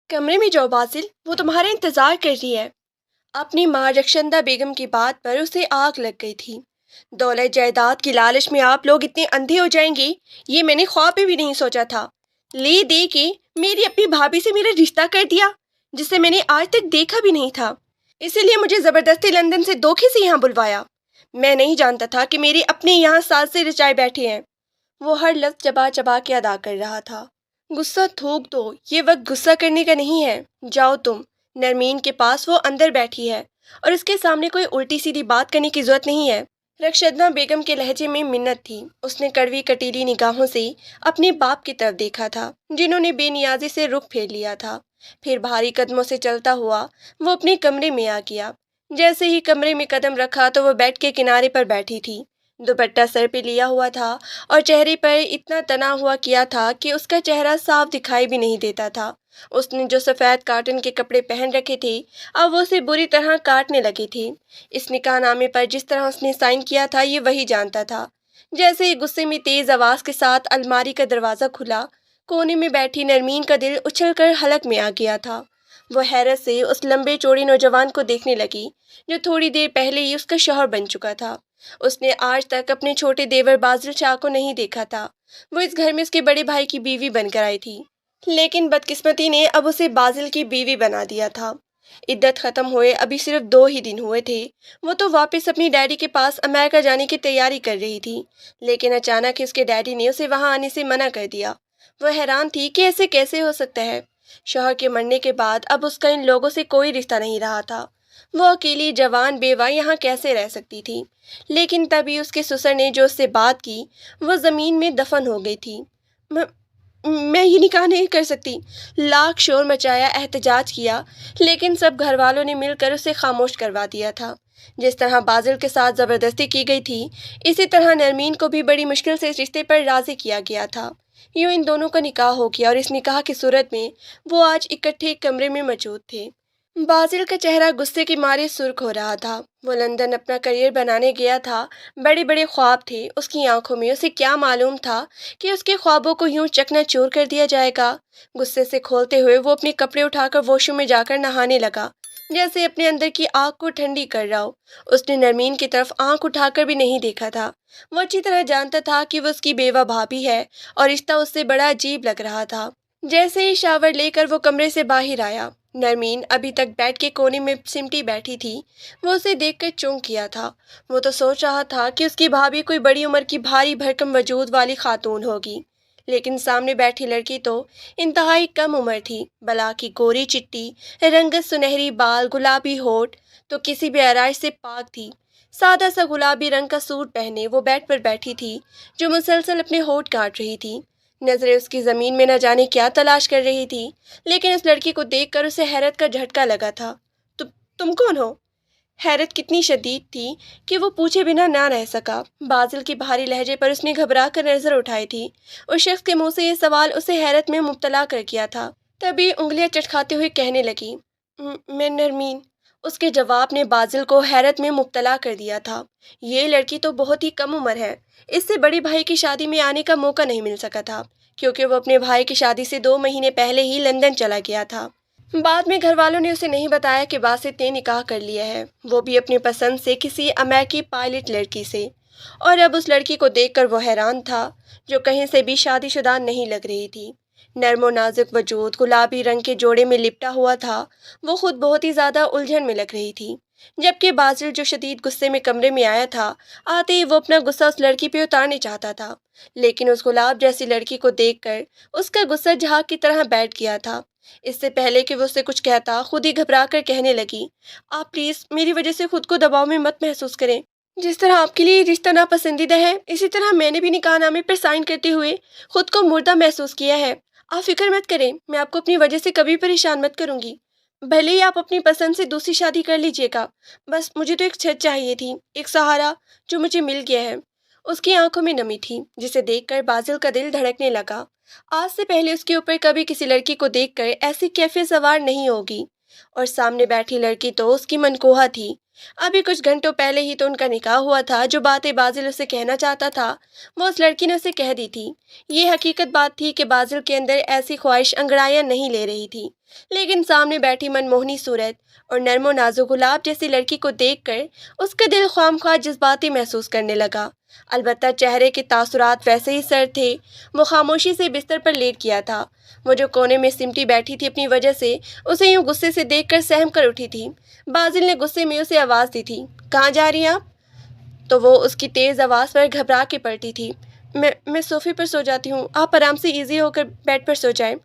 کمرے میں جاؤ باسل، وہ تمہارا انتظار کر رہی ہے۔ اپنی ماں رخشندہ بیگم کی بات پر اسے آگ لگ گئی تھی۔ دولت جائیداد کی لالچ میں آپ لوگ اتنے اندھے ہو جائیں گے، یہ میں نے خواب میں بھی نہیں سوچا تھا۔ لے دے کے میری اپنی بھابھی سے میرا رشتہ کر دیا، جسے میں نے آج تک دیکھا بھی نہیں تھا۔ اسی لیے مجھے زبردستی لندن سے دھوکے سے یہاں بلوایا۔ میں نہیں جانتا تھا کہ میری اپنے یہاں ساز سے رچائے بیٹھے ہیں۔ وہ ہر لفظ چبا چبا کے ادا کر رہا تھا۔ غصہ تھوک دو، یہ وقت غصہ کرنے کا نہیں ہے۔ جاؤ تم، نرمین کے پاس وہ اندر بیٹھی ہے اور اس کے سامنے کوئی الٹی سیدھی بات کرنے کی ضرورت نہیں ہے۔ رخشندہ بیگم کے لہجے میں منت تھی۔ اس نے کڑوی کٹیلی نگاہوں سے اپنے باپ کی طرف دیکھا تھا، جنہوں نے بے نیازی سے رخ پھیر لیا تھا۔ پھر بھاری قدموں سے چلتا ہوا وہ اپنے کمرے میں آ گیا۔ جیسے ہی کمرے میں قدم رکھا تو وہ بیڈ کے کنارے پر بیٹھی تھی۔ دوپٹہ سر پہ لیا ہوا تھا اور چہرے پر اتنا تنا ہوا کیا تھا کہ اس کا چہرہ صاف دکھائی بھی نہیں دیتا تھا۔ اس نے جو سفید کاٹن کے کپڑے پہن رکھے تھے اب وہ اسے بری طرح کاٹنے لگے تھے۔ اس نکاح نامے پر جس طرح اس نے سائن کیا تھا یہ وہی جانتا تھا۔ جیسے ہی غصے میں تیز آواز کے ساتھ الماری کا دروازہ کھلا، کونے میں بیٹھی نرمین کا دل اچھل کر حلق میں آ گیا تھا۔ وہ حیرت سے اس لمبے چوڑے نوجوان کو دیکھنے لگی جو تھوڑی دیر پہلے ہی اس کا شوہر بن چکا تھا۔ اس نے آج تک اپنے چھوٹے دیور بازل شاہ کو نہیں دیکھا تھا۔ وہ اس گھر میں اس کے بڑے بھائی کی بیوی بن کر آئی تھی، لیکن بدقسمتی نے اب اسے بازل کی بیوی بنا دیا تھا۔ عدت ختم ہوئے ابھی صرف 2 ہی دن ہوئے تھے۔ وہ تو واپس اپنی ڈیڈی کے پاس امریکہ جانے کی تیاری کر رہی تھی، لیکن اچانک اس کے ڈیڈی نے اسے وہاں آنے سے منع کر دیا۔ وہ حیران تھی کہ ایسے کیسے ہو سکتا ہے۔ شوہر کے مرنے کے بعد اب اس کا ان لوگوں سے کوئی رشتہ نہیں رہا تھا۔ وہ اکیلی جوان بیوہ یہاں کیسے رہ سکتی تھی؟ لیکن تبھی اس کے سسر نے جو اس سے بات کی وہ زمین میں دفن ہو گئی تھی۔ میں یہ نکاح نہیں کر سکتی، لاکھ شور مچایا، احتجاج کیا، لیکن سب گھر والوں نے مل کر اسے خاموش کروا دیا تھا۔ جس طرح بازل کے ساتھ زبردستی کی گئی تھی، اسی طرح نرمین کو بھی بڑی مشکل سے اس رشتے پر راضی کیا گیا تھا۔ یوں ان دونوں کا نکاح ہو گیا اور اس نکاح کی صورت میں وہ آج اکٹھے ایک کمرے میں موجود تھے۔ بازل کا چہرہ غصے کے مارے سرخ ہو رہا تھا۔ وہ لندن اپنا کریئر بنانے گیا تھا، بڑے بڑے خواب تھے اس کی آنکھوں میں۔ اسے کیا معلوم تھا کہ اس کے خوابوں کو یوں چکنا چور کر دیا جائے گا۔ غصے سے کھولتے ہوئے وہ اپنے کپڑے اٹھا کر واش روم میں جا کر نہانے لگا، جیسے اپنے اندر کی آگ کو ٹھنڈی کر رہا ہو۔ اس نے نرمین کی طرف آنکھ اٹھا کر بھی نہیں دیکھا تھا۔ وہ اچھی طرح جانتا تھا کہ وہ اس کی بیوہ بھابھی ہے اور رشتہ اس سے بڑا عجیب لگ رہا تھا۔ جیسے ہی شاور لے کر وہ کمرے سے باہر آیا، نرمین ابھی تک بیڈ کے کونے میں سمٹی بیٹھی تھی۔ وہ اسے دیکھ کر چونک گیا تھا۔ وہ تو سوچ رہا تھا کہ اس کی بھابھی کوئی بڑی عمر کی بھاری بھرکم وجود والی خاتون ہوگی، لیکن سامنے بیٹھی لڑکی تو انتہائی کم عمر تھی۔ بلا کی گوری چٹی رنگت، سنہری بال، گلابی ہونٹ تو کسی بھی آرائش سے پاک تھی۔ سادہ سا گلابی رنگ کا سوٹ پہنے وہ بیڈ پر بیٹھی تھی، جو مسلسل اپنے ہونٹ کاٹ رہی تھی۔ نظریں اس کی زمین میں نہ جانے کیا تلاش کر رہی تھی، لیکن اس لڑکی کو دیکھ کر اسے حیرت کا جھٹکا لگا تھا۔ تم کون ہو؟ حیرت کتنی شدید تھی کہ وہ پوچھے بنا نہ رہ سکا۔ بازل کے بھاری لہجے پر اس نے گھبرا کر نظر اٹھائی تھی۔ اس شخص کے منہ سے یہ سوال اسے حیرت میں مبتلا کر گیا تھا۔ تبھی انگلیاں چٹکھاتے ہوئے کہنے لگی، میں نرمین۔ اس کے جواب نے بازل کو حیرت میں مبتلا کر دیا تھا۔ یہ لڑکی تو بہت ہی کم عمر ہے۔ اس سے بڑی بھائی کی شادی میں آنے کا موقع نہیں مل سکا تھا، کیونکہ وہ اپنے بھائی کی شادی سے 2 مہینے پہلے ہی لندن چلا گیا تھا۔ بعد میں گھر والوں نے اسے نہیں بتایا کہ باسط نے نکاح کر لیا ہے، وہ بھی اپنی پسند سے، کسی امریکی پائلٹ لڑکی سے۔ اور اب اس لڑکی کو دیکھ کر وہ حیران تھا، جو کہیں سے بھی شادی شدہ نہیں لگ رہی تھی۔ نرم و نازک وجود گلابی رنگ کے جوڑے میں لپٹا ہوا تھا، وہ خود بہت ہی زیادہ الجھن میں لگ رہی تھی۔ جبکہ بازل جو شدید غصے میں کمرے میں آیا تھا، آتے ہی وہ اپنا غصہ اس لڑکی پہ اتارنے چاہتا تھا، لیکن اس گلاب جیسی لڑکی کو دیکھ کر اس کا غصہ جھاگ کی طرح بیٹھ گیا تھا۔ اس سے پہلے کہ وہ اسے کچھ کہتا، خود ہی گھبرا کر کہنے لگی، آپ پلیز میری وجہ سے خود کو دباؤ میں مت محسوس کریں۔ جس طرح آپ کے لیے یہ رشتہ ناپسندیدہ ہے، اسی طرح میں نے بھی نکاح نامے پر سائن کرتے ہوئے خود کو مردہ محسوس کیا ہے۔ آپ فکر مت کریں، میں آپ کو اپنی وجہ سے کبھی پریشان مت کروں گی۔ بھلے ہی آپ اپنی پسند سے دوسری شادی کر لیجیے گا، بس مجھے تو ایک چھت چاہیے تھی، ایک سہارا، جو مجھے مل گیا ہے۔ اس کی آنکھوں میں نمی تھی، جسے دیکھ کر بازل کا دل دھڑکنے لگا۔ آج سے پہلے اس کے اوپر کبھی کسی لڑکی کو دیکھ کر ایسی کیفیت سوار نہیں ہوگی، اور سامنے بیٹھی لڑکی تو اس کی منکوہا تھی۔ ابھی کچھ گھنٹوں پہلے ہی تو ان کا نکاح ہوا تھا۔ جو باتیں بازل اسے کہنا چاہتا تھا وہ اس لڑکی نے اسے کہہ دی تھی۔ یہ حقیقت بات تھی کہ بازل کے اندر ایسی خواہش انگڑائیاں نہیں لے رہی تھی، لیکن سامنے بیٹھی منموہنی صورت اور نرم و نازک گلاب جیسی لڑکی کو دیکھ کر اس کا دل خواہ خواہ جذباتی محسوس کرنے لگا۔ البتہ چہرے کے تاثرات ویسے ہی سرد تھے۔ وہ خاموشی سے بستر پر لیٹ گیا تھا۔ وہ جو کونے میں سمٹی بیٹھی تھی اپنی وجہ سے اسے یوں غصے سے دیکھ کر سہم کر اٹھی تھی۔ بازل نے غصے میں اسے آواز دی تھی، کہاں جا رہی ہیں آپ؟ تو وہ اس کی تیز آواز پر گھبرا کے پلٹی تھی۔ میں صوفے پر سو جاتی ہوں، آپ آرام سے ایزی ہو کر بیڈ پر سو جائیں،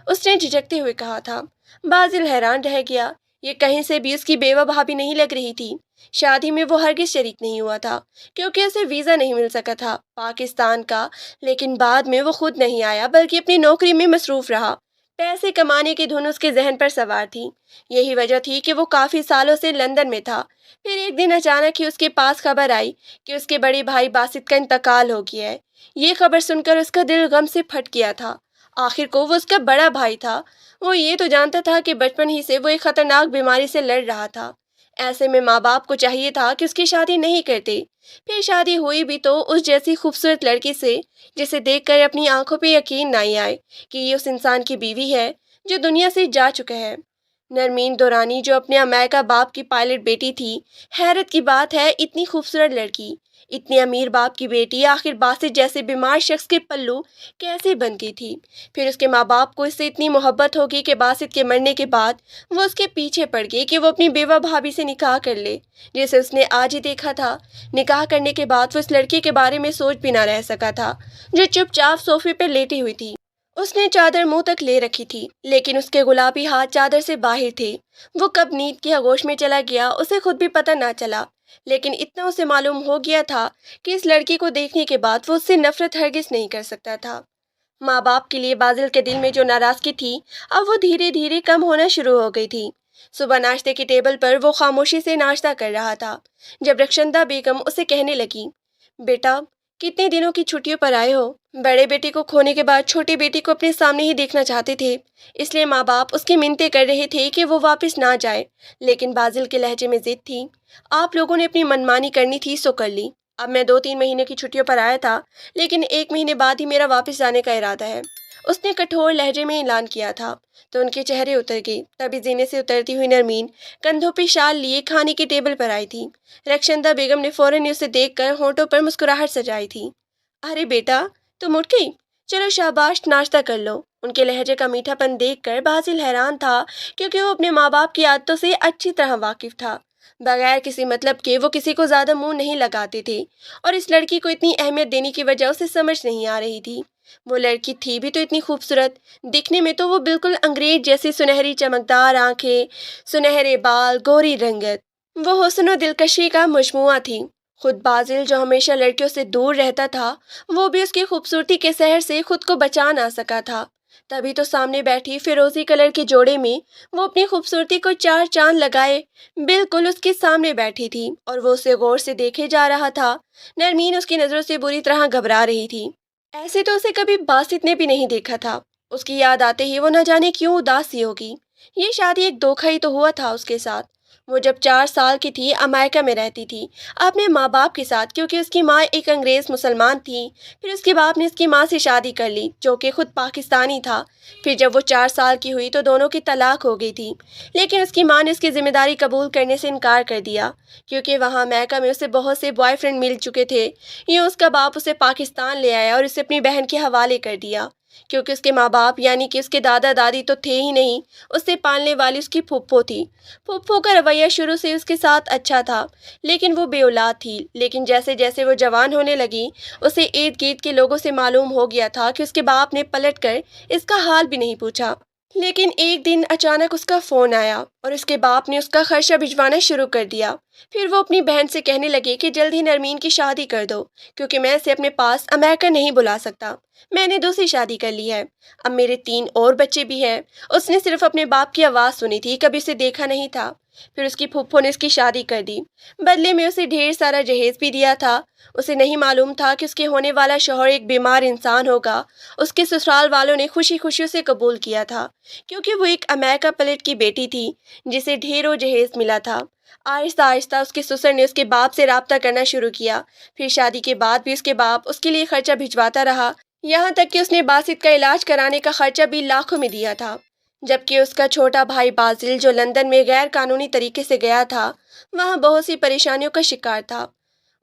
اس نے جھجکتے ہوئے کہا تھا۔ بازل حیران رہ گیا۔ یہ کہیں سے بھی اس کی بیوہ بھابھی نہیں لگ رہی تھی۔ شادی میں وہ ہرگز شریک نہیں ہوا تھا کیونکہ اسے ویزا نہیں مل سکا تھا پاکستان کا، لیکن بعد میں وہ خود نہیں آیا بلکہ اپنی نوکری میں مصروف رہا۔ پیسے کمانے کی دھن اس کے ذہن پر سوار تھی۔ یہی وجہ تھی کہ وہ کافی سالوں سے لندن میں تھا۔ پھر ایک دن اچانک ہی اس کے پاس خبر آئی کہ اس کے بڑے بھائی باسط کا انتقال ہو گیا ہے۔ یہ خبر سن کر اس کا دل غم سے پھٹ گیا تھا۔ آخر کو وہ اس کا بڑا بھائی تھا۔ وہ یہ تو جانتا تھا کہ بچپن ہی سے وہ ایک خطرناک بیماری سے لڑ رہا تھا۔ ایسے میں ماں باپ کو چاہیے تھا کہ اس کی شادی نہیں کرتے۔ پھر شادی ہوئی بھی تو اس جیسی خوبصورت لڑکی سے جسے دیکھ کر اپنی آنکھوں پہ یقین نہیں آئے کہ یہ اس انسان کی بیوی ہے جو دنیا سے جا چکا ہے۔ نرمین دورانی جو اپنے امریکہ باپ کی پائلٹ بیٹی تھی۔ حیرت کی بات ہے اتنی خوبصورت لڑکی، اتنی امیر باپ کی بیٹی آخر باسط جیسے بیمار شخص کے پلو کیسے بن گئی تھی؟ پھر اس کے ماں باپ کو اس سے اتنی محبت ہوگی کہ باسط کے مرنے کے بعد وہ اس کے پیچھے پڑ گئی کہ وہ اپنی بیوہ بھابھی سے نکاح کر لے جسے اس نے آج ہی دیکھا تھا۔ نکاح کرنے کے بعد وہ اس لڑکی کے بارے میں سوچ بھی نہ رہ سکا تھا جو چپ چاپ صوفے پر لیٹی ہوئی تھی۔ اس نے چادر منہ تک لے رکھی تھی لیکن اس کے گلابی ہاتھ چادر سے باہر تھے۔ وہ کب نیند کی آغوش میں چلا گیا اسے خود بھی پتہ نہ چلا، لیکن اتنا اسے معلوم ہو گیا تھا کہ اس لڑکی کو دیکھنے کے بعد وہ اس سے نفرت ہرگز نہیں کر سکتا تھا۔ ماں باپ کے لیے بازل کے دل میں جو ناراضگی تھی اب وہ دھیرے دھیرے کم ہونا شروع ہو گئی تھی۔ صبح ناشتے کی ٹیبل پر وہ خاموشی سے ناشتہ کر رہا تھا جب رخشندہ بیگم اسے کہنے لگی، بیٹا کتنے دنوں کی چھٹیوں پر آئے ہو؟ بڑے بیٹے کو کھونے کے بعد چھوٹی بیٹی کو اپنے سامنے ہی دیکھنا چاہتے تھے، اس لیے ماں باپ اس کی منتیں کر رہے تھے کہ وہ واپس نہ جائے، لیکن بازل کے لہجے میں ضد تھی۔ آپ لوگوں نے اپنی منمانی کرنی تھی سو کر لی۔ اب میں 2-3 مہینے کی چھٹیوں پر آیا تھا لیکن 1 مہینے بعد ہی میرا واپس جانے کا ارادہ ہے، اس نے کٹھور لہجے میں اعلان کیا تھا۔ تو ان کے چہرے اتر گئے۔ تبھی زینے سے اترتی ہوئی نرمین کندھوں پہ شال لیے کھانے کی ٹیبل پر آئی تھی۔ رخشندہ بیگم نے فوراً اسے دیکھ کر ہونٹوں پر مسکراہٹ سجائی تھی۔ ارے بیٹا تم اٹھ گئی، چلو شاباش ناشتہ کر لو۔ ان کے لہجے کا میٹھا پن دیکھ کر بازل حیران تھا کیونکہ وہ اپنے ماں باپ کی عادتوں سے اچھی طرح واقف تھا۔ بغیر کسی مطلب کے وہ کسی کو زیادہ منہ نہیں لگاتے تھے اور اس لڑکی کو اتنی اہمیت دینے کی وجہ اسے سمجھ نہیں آ رہی تھی۔ وہ لڑکی تھی بھی تو اتنی خوبصورت، دکھنے میں تو وہ بالکل انگریز جیسی، سنہری چمکدار آنکھیں، سنہرے بال، گوری رنگت، وہ حسن و دلکشی کا مجموعہ تھی۔ خود بازل جو ہمیشہ لڑکیوں سے دور رہتا تھا وہ بھی اس کی خوبصورتی کے سحر سے خود کو بچا نہ سکا تھا۔ تبھی تو سامنے بیٹھی فیروزی کلر کے جوڑے میں وہ اپنی خوبصورتی کو 4 چاند لگائے بالکل اس کے سامنے بیٹھی تھی اور وہ اسے غور سے دیکھے جا رہا تھا۔ نرمین اس کی نظروں سے بری طرح گھبرا رہی تھی۔ ایسے تو اسے کبھی باسط نے بھی نہیں دیکھا تھا۔ اس کی یاد آتے ہی وہ نہ جانے کیوں اداس سی ہوگی۔ یہ شادی ایک دھوکہ ہی تو ہوا تھا اس کے ساتھ۔ وہ جب 4 سال کی تھی امریکہ میں رہتی تھی اپنے ماں باپ کے ساتھ کیونکہ اس کی ماں ایک انگریز مسلمان تھی۔ پھر اس کے باپ نے اس کی ماں سے شادی کر لی جو کہ خود پاکستانی تھا۔ پھر جب وہ 4 سال کی ہوئی تو دونوں کی طلاق ہو گئی تھی، لیکن اس کی ماں نے اس کی ذمہ داری قبول کرنے سے انکار کر دیا کیونکہ وہاں امریکہ میں اسے بہت سے بوائے فرینڈ مل چکے تھے۔ یوں اس کا باپ اسے پاکستان لے آیا اور اسے اپنی بہن کے حوالے کر دیا کیونکہ اس کے ماں باپ یعنی کہ اس کے دادا دادی تو تھے ہی نہیں، اسے پالنے والی اس کی پھپھو تھی۔ پھپھو کا رویہ شروع سے اس کے ساتھ اچھا تھا لیکن وہ بے اولاد تھی، لیکن جیسے جیسے وہ جوان ہونے لگی اسے ارد گرد کے لوگوں سے معلوم ہو گیا تھا کہ اس کے باپ نے پلٹ کر اس کا حال بھی نہیں پوچھا۔ لیکن ایک دن اچانک اس کا فون آیا اور اس کے باپ نے اس کا خرچہ بھجوانا شروع کر دیا۔ پھر وہ اپنی بہن سے کہنے لگے کہ جلد ہی نرمین کی شادی کر دو کیونکہ میں اسے اپنے پاس امریکہ نہیں بلا سکتا، میں نے دوسری شادی کر لی ہے، اب میرے 3 اور بچے بھی ہیں۔ اس نے صرف اپنے باپ کی آواز سنی تھی، کبھی اسے دیکھا نہیں تھا۔ پھر اس کی پھپھو نے اس کی شادی کر دی، بدلے میں اسے ڈھیر سارا جہیز بھی دیا تھا۔ اسے نہیں معلوم تھا کہ اس کے ہونے والا شوہر ایک بیمار انسان ہوگا۔ اس کے سسرال والوں نے خوشی خوشی اسے قبول کیا تھا کیونکہ وہ ایک امریکہ پلٹ کی بیٹی تھی جسے ڈھیروں جہیز ملا تھا۔ آہستہ آہستہ اس کے سسر نے اس کے باپ سے رابطہ کرنا شروع کیا۔ پھر شادی کے بعد بھی اس کے باپ اس کے لیے خرچہ بھجواتا رہا، یہاں تک کہ اس نے باسط کا علاج کرانے کا خرچہ بھی لاکھوں میں دیا تھا۔ جبکہ اس کا چھوٹا بھائی بازل، جو لندن میں غیر قانونی طریقے سے گیا تھا، وہاں بہت سی پریشانیوں کا شکار تھا۔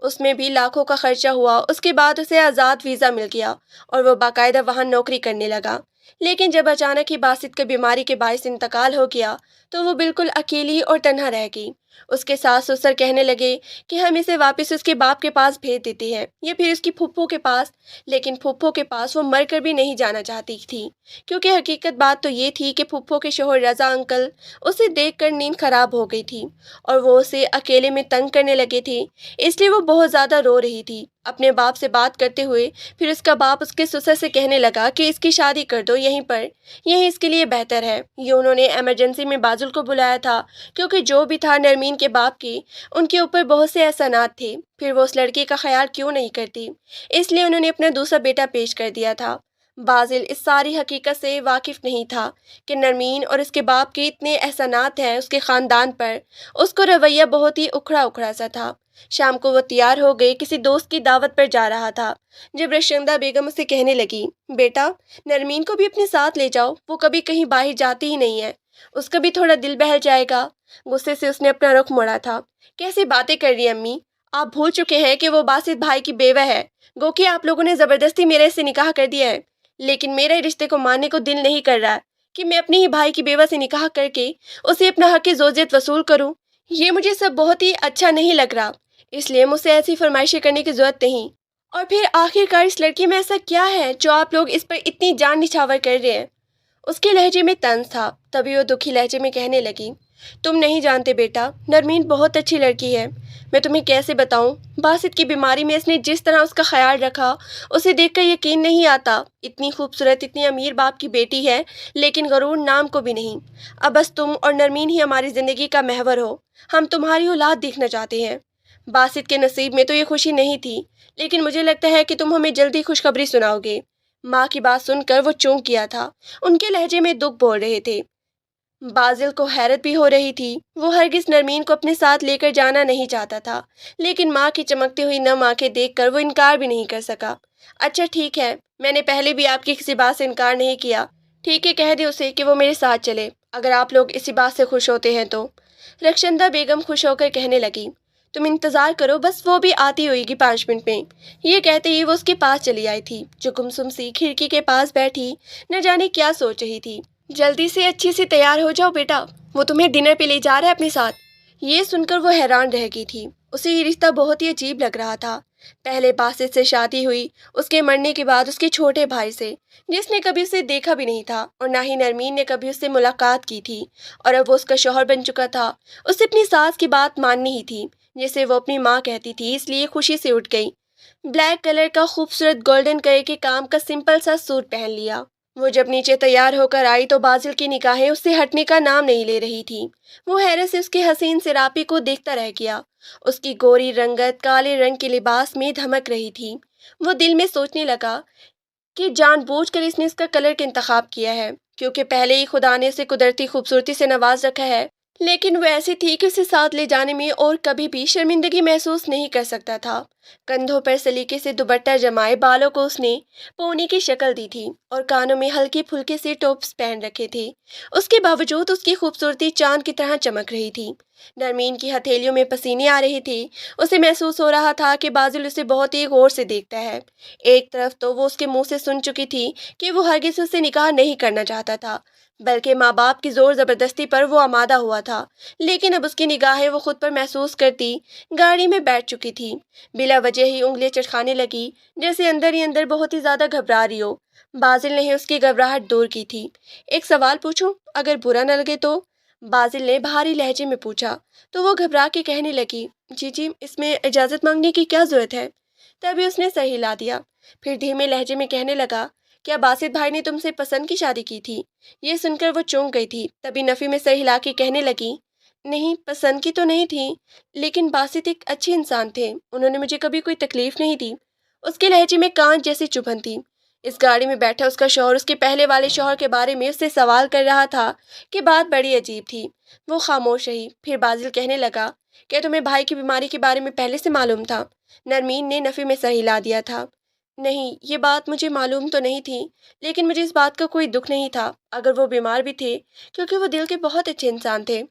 اس میں بھی لاکھوں کا خرچہ ہوا۔ اس کے بعد اسے آزاد ویزا مل گیا اور وہ باقاعدہ وہاں نوکری کرنے لگا۔ لیکن جب اچانک ہی باسط کا بیماری کے باعث انتقال ہو گیا تو وہ بالکل اکیلی اور تنہا رہ گئی۔ اس کے ساس سسر کہنے لگے کہ ہم اسے واپس اس کے باپ کے پاس بھیج دیتے ہیں یا پھر اس کی پھپھو کے پاس، لیکن پھپھو کے پاس وہ مر کر بھی نہیں جانا چاہتی تھی، کیونکہ حقیقت بات تو یہ تھی کہ پھپھو کے شوہر رضا انکل اسے دیکھ کر نیند خراب ہو گئی تھی اور وہ اسے اکیلے میں تنگ کرنے لگے تھے، اس لیے وہ بہت زیادہ رو رہی تھی اپنے باپ سے بات کرتے ہوئے۔ پھر اس کا باپ اس کے سسر سے کہنے لگا کہ اس کی شادی کر دو یہیں پر، یہی اس کے لیے بہتر ہے۔ یہ انہوں نے ایمرجنسی میں بازل کو بلایا تھا، کیونکہ جو بھی تھا نرمین کے باپ کے ان کے اوپر بہت سے احسانات تھے، پھر وہ اس لڑکے کا خیال کیوں نہیں کرتی، اس لیے انہوں نے اپنا دوسرا بیٹا پیش کر دیا تھا۔ بازل اس ساری حقیقت سے واقف نہیں تھا کہ نرمین اور اس کے باپ کے اتنے احسانات ہیں اس کے خاندان پر۔ اس کو رویہ بہت ہی اکھڑا اکھڑا سا تھا۔ شام کو وہ تیار ہو گئی، کسی دوست کی دعوت پر جا رہا تھا، جب رشندہ بیگم اسے کہنے لگی، بیٹا نرمین کو بھی اپنے ساتھ لے جاؤ، وہ کبھی کہیں باہر جاتی ہی نہیں ہے، اس کا بھی تھوڑا دل بہل جائے گا۔ غصے سے اس نے اپنا رخ موڑا تھا۔ کیسی باتیں کر رہی ہیں امی، آپ بھول چکے ہیں کہ وہ باسط بھائی کی بیوہ ہے، گو کہ آپ لوگوں نے زبردستی میرے سے نکاح کر دیا ہے، لیکن میرے رشتے کو ماننے کو دل نہیں کر رہا کہ میں اپنے ہی بھائی کی بیوہ سے نکاح کر کے اسے اپنا حق زوجیت وصول کروں۔ یہ مجھے سب بہت ہی اچھا نہیں لگ رہا، اس لیے مجھ سے ایسی فرمائشیں کرنے کی ضرورت نہیں۔ اور پھر آخر کار اس لڑکی میں ایسا کیا ہے جو آپ لوگ اس پر اتنی جان نچھاور کر رہے ہیں؟ اس کے لہجے میں طنز تھا، تبھی وہ دکھی لہجے میں کہنے لگی، تم نہیں جانتے بیٹا، نرمین بہت اچھی لڑکی ہے، میں تمہیں کیسے بتاؤں، باسط کی بیماری میں اس نے جس طرح اس کا خیال رکھا، اسے دیکھ کر یقین نہیں آتا، اتنی خوبصورت اتنی امیر باپ کی بیٹی ہے لیکن غرور نام کو بھی نہیں۔ اب بس تم اور نرمین ہی ہماری زندگی کا محور ہو، ہم تمہاری اولاد دیکھنا چاہتے ہیں۔ باسط کے نصیب میں تو یہ خوشی نہیں تھی، لیکن مجھے لگتا ہے کہ تم ہمیں جلدی خوشخبری سناؤ گے۔ ماں کی بات سن کر وہ چونک گیا تھا، ان کے لہجے میں دکھ بول رہے تھے۔ بازل کو حیرت بھی ہو رہی تھی، وہ ہرگز نرمین کو اپنے ساتھ لے کر جانا نہیں چاہتا تھا، لیکن ماں کی چمکتی ہوئی نم آنکھیں دیکھ کر وہ انکار بھی نہیں کر سکا۔ اچھا ٹھیک ہے، میں نے پہلے بھی آپ کی کسی بات سے انکار نہیں کیا، ٹھیک ہے کہہ دے اسے کہ وہ میرے ساتھ چلے، اگر آپ لوگ اسی بات سے خوش ہوتے ہیں تو۔ رخشندہ بیگم خوش ہو کر کہنے لگی، تم انتظار کرو، بس وہ بھی آتی ہوئے گی 5 منٹ میں۔ یہ کہتے ہی وہ اس کے پاس چلی آئی تھی، جو گمسم سی کھڑکی کے پاس بیٹھی نہ جانے کیا سوچ رہی تھی۔ جلدی سے اچھی سے تیار ہو جاؤ بیٹا، وہ تمہیں ڈنر پہ لے جا رہا ہے اپنے ساتھ۔ یہ سن کر وہ حیران رہ گئی تھی، اسے یہ رشتہ بہت ہی عجیب لگ رہا تھا۔ پہلے باسط سے شادی ہوئی، اس کے مرنے کے بعد اس کے چھوٹے بھائی سے، جس نے کبھی اسے دیکھا بھی نہیں تھا اور نہ ہی نرمین نے کبھی اس سے ملاقات کی تھی، اور اب وہ اس کا شوہر بن چکا تھا۔ اسے اپنی ساس کی بات ماننی ہی تھی، جسے وہ اپنی ماں کہتی تھی، اس لیے خوشی سے اٹھ گئی۔ بلیک کلر کا خوبصورت گولڈن کلر کے کام کا سمپل سا سوٹ پہن لیا۔ وہ جب نیچے تیار ہو کر آئی تو بازل کی نگاہیں اس سے ہٹنے کا نام نہیں لے رہی تھی۔ وہ حیرت سے اس کے حسین سراپے کو دیکھتا رہ گیا۔ اس کی گوری رنگت کالے رنگ کے لباس میں دھمک رہی تھی۔ وہ دل میں سوچنے لگا کہ جان بوجھ کر اس نے اس کا کلر کا انتخاب کیا ہے، کیونکہ پہلے ہی خدا نے اسے قدرتی خوبصورتی سے نواز رکھا ہے، لیکن وہ ایسی تھی کہ اسے ساتھ لے جانے میں اور کبھی بھی شرمندگی محسوس نہیں کر سکتا تھا۔ کندھوں پر سلیقے سے دوپٹہ جمائے بالوں کو اس نے پونی کی شکل دی تھی اور کانوں میں ہلکے پھلکے سے ٹوپس پہن رکھے تھے۔ اس کے باوجود اس کی خوبصورتی چاند کی طرح چمک رہی تھی۔ نرمین کی ہتھیلیوں میں پسینے آ رہے تھے، اسے محسوس ہو رہا تھا کہ بازل اسے بہت ہی غور سے دیکھتا ہے۔ ایک طرف تو وہ اس کے منہ سے سن چکی تھی کہ وہ ہرگز اس سے نکاح نہیں کرنا چاہتا تھا، بلکہ ماں باپ کی زور زبردستی پر وہ آمادہ ہوا تھا، لیکن اب اس کی نگاہیں وہ خود پر محسوس کرتی گاڑی میں بیٹھ چکی تھی، بلا وجہ ہی انگلیاں چٹکانے لگی، جیسے اندر ہی اندر بہت ہی زیادہ گھبرا رہی ہو۔ بازل نے اس کی گھبراہٹ دور کی تھی۔ ایک سوال پوچھوں، اگر برا نہ لگے تو؟ بازل نے بھاری لہجے میں پوچھا، تو وہ گھبرا کے کہنے لگی، جی اس میں اجازت مانگنے کی کیا ضرورت ہے؟ تبھی اس نے سر ہلا دیا، پھر دھیمے لہجے میں کہنے لگا، کیا باسط بھائی نے تم سے پسند کی شادی کی تھی؟ یہ سن کر وہ چونک گئی تھی، تبھی نفی میں سر ہلا کے کہنے لگی، نہیں پسند کی تو نہیں تھی، لیکن باسط ایک اچھے انسان تھے، انہوں نے مجھے کبھی کوئی تکلیف نہیں دی۔ اس کے لہجے میں کانچ جیسی چبھن تھی۔ اس گاڑی میں بیٹھا اس کا شوہر اس کے پہلے والے شوہر کے بارے میں اس سے سوال کر رہا تھا کہ بات بڑی عجیب تھی۔ وہ خاموش رہی۔ پھر بازل کہنے لگا، کیا تمہیں بھائی کی بیماری کے بارے میں پہلے سے معلوم تھا؟ نرمین نے نفی میں سر ہلا دیا تھا۔ نہیں، یہ بات مجھے معلوم تو نہیں تھی، لیکن مجھے اس بات کا کوئی دکھ نہیں تھا اگر وہ بیمار بھی تھے، کیونکہ وہ دل کے بہت اچھے انسان تھے۔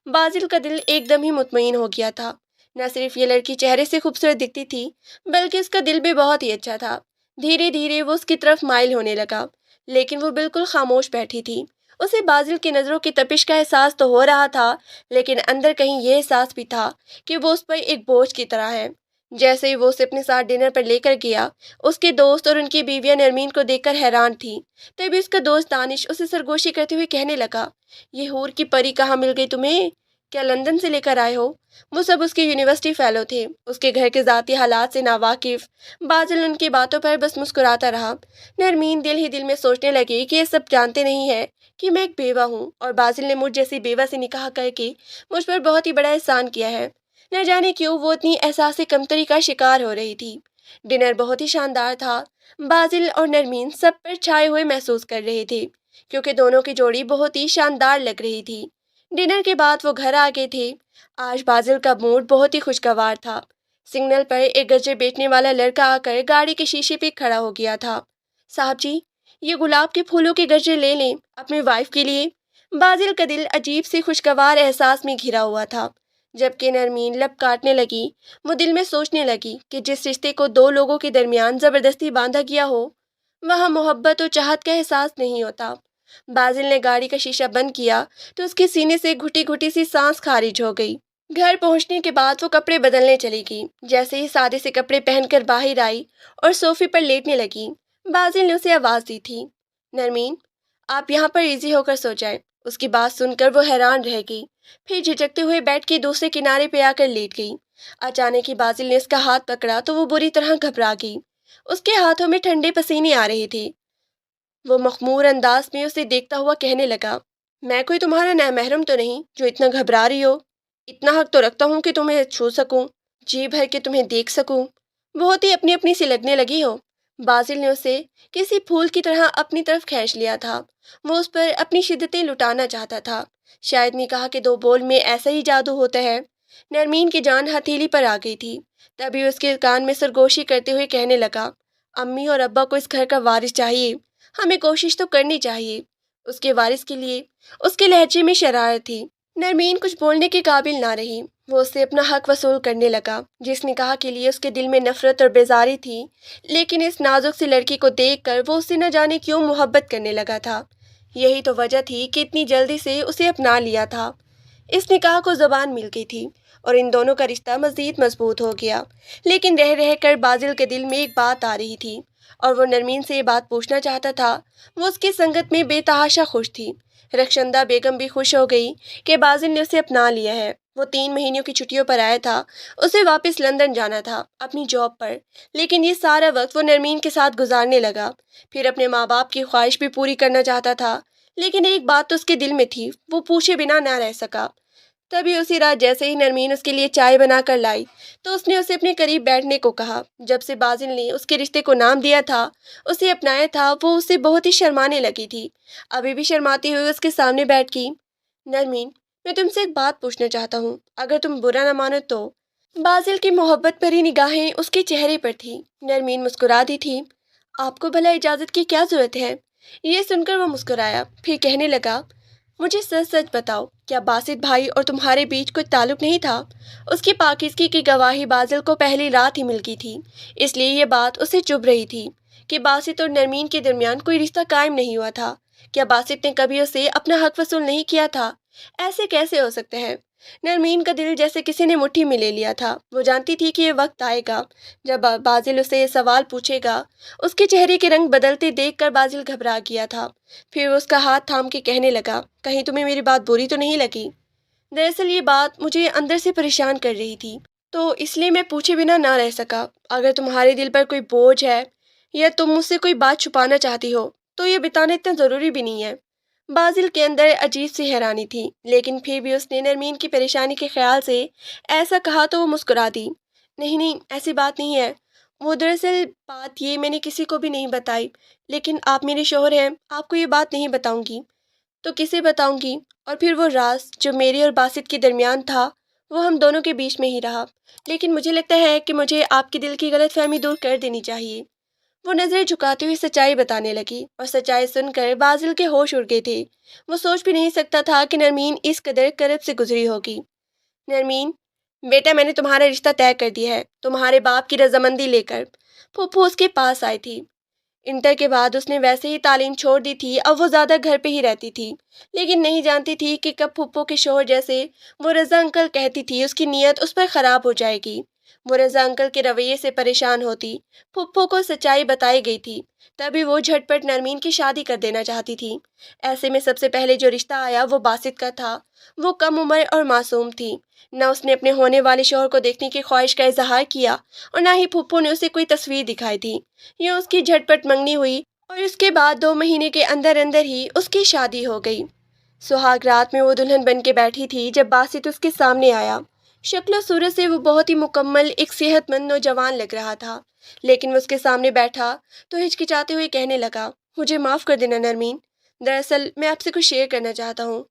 بازل کا دل ایک دم ہی مطمئن ہو گیا تھا۔ نہ صرف یہ لڑکی چہرے سے خوبصورت دکھتی تھی، بلکہ اس کا دل بھی بہت ہی اچھا تھا۔ دھیرے دھیرے وہ اس کی طرف مائل ہونے لگا، لیکن وہ بالکل خاموش بیٹھی تھی۔ اسے بازل کی نظروں کی تپش کا احساس تو ہو رہا تھا، لیکن اندر کہیں یہ احساس بھی تھا کہ وہ اس پر ایک بوجھ کی طرح ہے۔ جیسے ہی وہ اسے اپنے ساتھ ڈنر پر لے کر گیا، اس کے دوست اور ان کی بیویاں نرمین کو دیکھ کر حیران تھیں۔ تبھی اس کا دوست دانش اسے سرگوشی کرتے ہوئے کہنے لگا، یہ حور کی پری کہاں مل گئی تمہیں؟ کیا لندن سے لے کر آئے ہو؟ وہ سب اس کے یونیورسٹی فیلو تھے، اس کے گھر کے ذاتی حالات سے ناواقف۔ بازل ان کی باتوں پر بس مسکراتا رہا۔ نرمین دل ہی دل میں سوچنے لگی کہ یہ سب جانتے نہیں ہیں کہ میں ایک بیوہ ہوں، اور بازل نے مجھ جیسی بیوہ سے نکاح کر کے مجھ پر بہت ہی بڑا احسان کیا ہے۔ نہ جانے کیوں وہ اتنی احساس کمتری کا شکار ہو رہی تھی۔ ڈنر بہت ہی شاندار تھا۔ بازل اور نرمین سب پر چھائے ہوئے محسوس کر رہے تھے، کیونکہ دونوں کی جوڑی بہت ہی شاندار لگ رہی تھی۔ ڈنر کے بعد وہ گھر آ گئے تھے۔ آج بازل کا موڈ بہت ہی خوشگوار تھا۔ سگنل پر ایک گجرے بیچنے والا لڑکا آ کر گاڑی کے شیشے پہ کھڑا ہو گیا تھا۔ صاحب جی، یہ گلاب کے پھولوں کے گجرے لے لیں اپنی وائف کے لیے۔ بازل کا دل عجیب سے خوشگوار احساس میں گھرا ہوا تھا، جبکہ نرمین لب کاٹنے لگی۔ وہ دل میں سوچنے لگی کہ جس رشتے کو دو لوگوں کے درمیان زبردستی باندھا گیا ہو، وہاں محبت اور چاہت کا احساس نہیں ہوتا۔ بازل نے گاڑی کا شیشہ بند کیا تو اس کے سینے سے گھٹی گھٹی سی سانس خارج ہو گئی۔ گھر پہنچنے کے بعد وہ کپڑے بدلنے چلی گئی۔ جیسے ہی سادے سے کپڑے پہن کر باہر آئی اور صوفے پر لیٹنے لگی، بازل نے اسے آواز دی تھی، نرمین، آپ یہاں پر ایزی ہو کر سو جائیں۔ اس کی بات سن کر وہ حیران رہ گئی، پھر جھجکتے ہوئے بیڈ کے دوسرے کنارے پہ آ کر لیٹ گئی۔ اچانک ہی بازل نے اس کا ہاتھ پکڑا تو وہ بری طرح گھبرا گئی۔ اس کے ہاتھوں میں ٹھنڈے پسینے آ رہے تھے۔ وہ مخمور انداز میں اسے دیکھتا ہوا کہنے لگا، میں کوئی تمہارا نامحرم تو نہیں جو اتنا گھبرا رہی ہو؟ اتنا حق تو رکھتا ہوں کہ تمہیں چھو سکوں، جی بھر کے تمہیں دیکھ سکوں۔ بہت ہی اپنی اپنی سی لگنے لگی ہو۔ بازل نے اسے کسی پھول کی طرح اپنی طرف کھینچ لیا تھا۔ وہ اس پر اپنی شدتیں لٹانا چاہتا تھا۔ شاید نکاح کے دو بول میں ایسا ہی جادو ہوتا ہے۔ نرمین کی جان ہتھیلی پر آ گئی تھی۔ تبھی اس کے کان میں سرگوشی کرتے ہوئے کہنے لگا، امی اور ابا کو اس گھر کا وارث چاہیے، ہمیں کوشش تو کرنی چاہیے اس کے وارث کے لیے۔ اس کے لہجے میں شرارت تھی۔ نرمین کچھ بولنے کے قابل نہ رہی۔ وہ اس سے اپنا حق وصول کرنے لگا۔ جس نکاح کے لیے اس کے دل میں نفرت اور بیزاری تھی، لیکن اس نازک سی لڑکی کو دیکھ کر وہ اس سے نہ جانے کیوں محبت کرنے لگا تھا۔ یہی تو وجہ تھی کہ اتنی جلدی سے اسے اپنا لیا تھا۔ اس نکاح کو زبان مل گئی تھی اور ان دونوں کا رشتہ مزید مضبوط ہو گیا۔ لیکن رہ رہ کر بازل کے دل میں ایک بات آ رہی تھی، اور وہ نرمین سے یہ بات پوچھنا چاہتا تھا۔ وہ اس کی سنگت میں بے تحاشا خوش تھی۔ رخشندہ بیگم بھی خوش ہو گئی کہ بازل نے اسے اپنا لیا ہے۔ وہ 3 مہینوں کی چھٹیوں پر آیا تھا۔ اسے واپس لندن جانا تھا اپنی جاب پر، لیکن یہ سارا وقت وہ نرمین کے ساتھ گزارنے لگا۔ پھر اپنے ماں باپ کی خواہش بھی پوری کرنا چاہتا تھا، لیکن ایک بات تو اس کے دل میں تھی، وہ پوچھے بنا نہ رہ سکا۔ تبھی اسی رات جیسے ہی نرمین اس کے لیے چائے بنا کر لائی تو اس نے اسے اپنے قریب بیٹھنے کو کہا۔ جب سے بازل نے اس کے رشتے کو نام دیا تھا، اسے اپنایا تھا، وہ اسے بہت ہی شرمانے لگی تھی۔ ابھی بھی شرماتی ہوئی اس کے سامنے بیٹھ گئی۔ نرمین، میں تم سے ایک بات پوچھنا چاہتا ہوں، اگر تم برا نہ مانو تو۔ بازل کی محبت بھری نگاہیں اس کے چہرے پر تھی۔ نرمین مسکرا دی تھی۔ آپ کو بھلا اجازت کی کیا ضرورت ہے؟ یہ سن کر وہ مسکرایا، پھر کہنے لگا، مجھے سچ سچ بتاؤ، کیا باسط بھائی اور تمہارے بیچ کوئی تعلق نہیں تھا؟ اس کی پاکیزگی کی گواہی بازل کو پہلی رات ہی مل گئی تھی، اس لیے یہ بات اسے چبھ رہی تھی کہ باسط اور نرمین کے درمیان کوئی رشتہ قائم نہیں ہوا تھا۔ کیا باسط نے کبھی اسے اپنا حق وصول نہیں کیا تھا؟ ایسے کیسے ہو سکتے ہیں؟ نرمین کا دل جیسے کسی نے مٹھی میں لے لیا تھا۔ وہ جانتی تھی کہ یہ وقت آئے گا جب بازل اسے یہ سوال پوچھے گا۔ اس کے چہرے کے رنگ بدلتے دیکھ کر بازل گھبرا گیا تھا۔ پھر وہ اس کا ہاتھ تھام کے کہنے لگا، کہیں تمہیں میری بات بری تو نہیں لگی؟ دراصل یہ بات مجھے اندر سے پریشان کر رہی تھی، تو اس لیے میں پوچھے بنا نہ رہ سکا۔ اگر تمہارے دل پر کوئی بوجھ ہے یا تم مجھ سے کوئی بات چھپانا چاہتی ہو تو یہ بتانا اتنا ضروری بھی نہیں ہے۔ بازل کے اندر عجیب سی حیرانی تھی، لیکن پھر بھی اس نے نرمین کی پریشانی کے خیال سے ایسا کہا تو وہ مسکرا دی۔ نہیں نہیں، ایسی بات نہیں ہے، وہ دراصل بات یہ میں نے کسی کو بھی نہیں بتائی، لیکن آپ میرے شوہر ہیں، آپ کو یہ بات نہیں بتاؤں گی تو کسے بتاؤں گی؟ اور پھر وہ راز جو میرے اور باسط کے درمیان تھا وہ ہم دونوں کے بیچ میں ہی رہا، لیکن مجھے لگتا ہے کہ مجھے آپ کے دل کی غلط فہمی دور کر دینی چاہیے۔ وہ نظریں جھکاتے ہوئے سچائی بتانے لگی، اور سچائی سن کر بازل کے ہوش اڑ گئے تھے۔ وہ سوچ بھی نہیں سکتا تھا کہ نرمین اس قدر کرب سے گزری ہوگی۔ نرمین، بیٹا میں نے تمہارا رشتہ طے کر دیا ہے، تمہارے باپ کی رضامندی لے کر۔ پھوپھو اس کے پاس آئی تھی۔ انٹر کے بعد اس نے ویسے ہی تعلیم چھوڑ دی تھی، اب وہ زیادہ گھر پہ ہی رہتی تھی، لیکن نہیں جانتی تھی کہ کب پھوپھو کے شوہر جیسے وہ رضا انکل کہتی تھی اس کی نیت اس پر خراب ہو جائے گی۔ وہ رضا انکل کے رویے سے پریشان ہوتی۔ پھوپھو کو سچائی بتائی گئی تھی، تبھی وہ جھٹ پٹ نرمین کی شادی کر دینا چاہتی تھی۔ ایسے میں سب سے پہلے جو رشتہ آیا وہ باسط کا تھا۔ وہ کم عمر اور معصوم تھی، نہ اس نے اپنے ہونے والے شوہر کو دیکھنے کی خواہش کا اظہار کیا اور نہ ہی پھوپھو نے اسے کوئی تصویر دکھائی تھی۔ یوں اس کی جھٹ پٹ منگنی ہوئی اور اس کے بعد 2 مہینے کے اندر اندر ہی اس کی شادی ہو گئی۔ سہاگ رات میں وہ دلہن بن کے بیٹھی تھی جب باسط اس کے سامنے آیا۔ شکل و صورت سے وہ بہت ہی مکمل ایک صحت مند نوجوان لگ رہا تھا، لیکن وہ اس کے سامنے بیٹھا تو ہچکچاتے ہوئے کہنے لگا، مجھے معاف کر دینا نرمین، دراصل میں آپ سے کچھ شیئر کرنا چاہتا ہوں،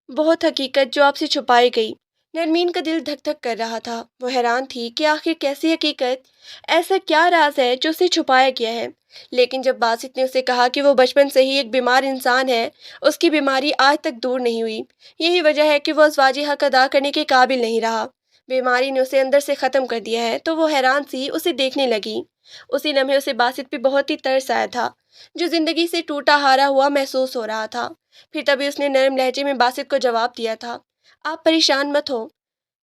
بہت حقیقت جو آپ سے چھپائی گئی۔ نرمین کا دل دھک دھک کر رہا تھا، وہ حیران تھی کہ آخر کیسی حقیقت، ایسا کیا راز ہے جو اسے چھپایا گیا ہے۔ لیکن جب باسط نے اسے کہا کہ وہ بچپن سے ہی ایک بیمار انسان ہے، اس کی بیماری آج تک دور نہیں ہوئی، یہی وجہ ہے کہ وہ ازواجی حق ادا کرنے کے قابل نہیں رہا، بیماری نے اسے اندر سے ختم کر دیا ہے، تو وہ حیران سی اسے دیکھنے لگی۔ اسی لمحے اسے باسط پہ بہت ہی ترس آیا تھا، جو زندگی سے ٹوٹا ہارا ہوا محسوس ہو رہا تھا۔ پھر تبھی اس نے نرم لہجے میں باسط کو جواب دیا تھا، آپ پریشان مت ہو،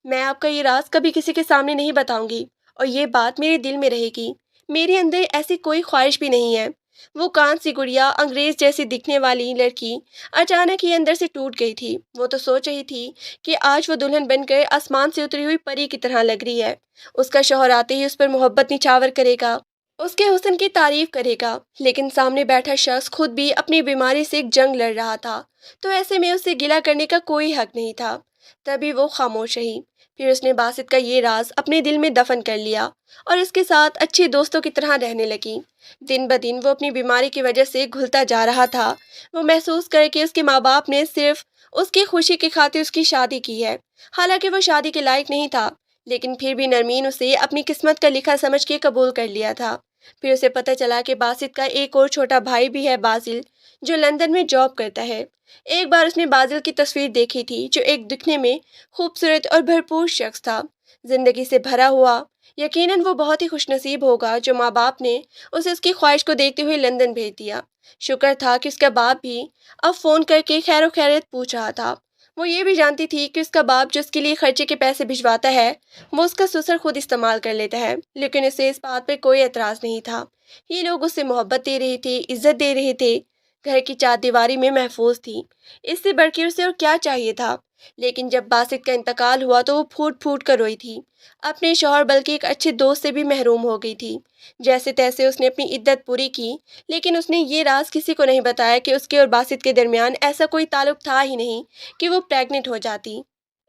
میں آپ کا یہ راز کبھی کسی کے سامنے نہیں بتاؤں گی، اور یہ بات میرے دل میں رہے گی۔ میرے اندر ایسی کوئی خواہش بھی نہیں ہے۔ وہ کان سی گڑیا، انگریز جیسی دکھنے والی لڑکی اچانک ہی اندر سے ٹوٹ گئی تھی۔ وہ تو سوچ رہی تھی کہ آج وہ دلہن بن کر آسمان سے اتری ہوئی پری کی طرح لگ رہی ہے، اس کا شوہر آتے ہی اس پر محبت نچھاور کرے گا، اس کے حسن کی تعریف کرے گا، لیکن سامنے بیٹھا شخص خود بھی اپنی بیماری سے ایک جنگ لڑ رہا تھا، تو ایسے میں اسے گلہ کرنے کا کوئی حق نہیں تھا۔ تبھی وہ خاموش رہی۔ پھر اس نے باسط کا یہ راز اپنے دل میں دفن کر لیا اور اس کے ساتھ اچھے دوستوں کی طرح رہنے لگی۔ دن بدن وہ اپنی بیماری کی وجہ سے گھلتا جا رہا تھا۔ وہ محسوس کر کے اس کے ماں باپ نے صرف اس کی خوشی کی خاطر اس کی شادی کی ہے، حالانکہ وہ شادی کے لائق نہیں تھا، لیکن پھر بھی نرمین اسے اپنی قسمت کا لکھا سمجھ کے قبول کر لیا تھا۔ پھر اسے پتہ چلا کہ باسط کا ایک اور چھوٹا بھائی بھی ہے، بازل، جو لندن میں جاب کرتا ہے۔ ایک بار اس نے بازل کی تصویر دیکھی تھی، جو ایک دکھنے میں خوبصورت اور بھرپور شخص تھا، زندگی سے بھرا ہوا۔ یقیناً وہ بہت ہی خوش نصیب ہوگا جو ماں باپ نے اسے اس کی خواہش کو دیکھتے ہوئے لندن بھیج دیا۔ شکر تھا کہ اس کا باپ بھی اب فون کر کے خیر و خیریت پوچھ رہا تھا۔ وہ یہ بھی جانتی تھی کہ اس کا باپ جو اس کے لیے خرچے کے پیسے بھجواتا ہے وہ اس کا سسر خود استعمال کر لیتا ہے، لیکن اسے اس بات پہ کوئی اعتراض نہیں تھا۔ یہ لوگ اسے محبت دے رہے تھے، عزت دے رہے تھے، گھر کی چار دیواری میں محفوظ تھی، اس سے بڑھ کے اسے اور کیا چاہیے تھا۔ لیکن جب باسط کا انتقال ہوا تو وہ پھوٹ پھوٹ کر روئی تھی، اپنے شوہر بلکہ ایک اچھے دوست سے بھی محروم ہو گئی تھی۔ جیسے تیسے اس نے اپنی عدت پوری کی، لیکن اس نے یہ راز کسی کو نہیں بتایا کہ اس کے اور باسط کے درمیان ایسا کوئی تعلق تھا ہی نہیں کہ وہ پریگننٹ ہو جاتی۔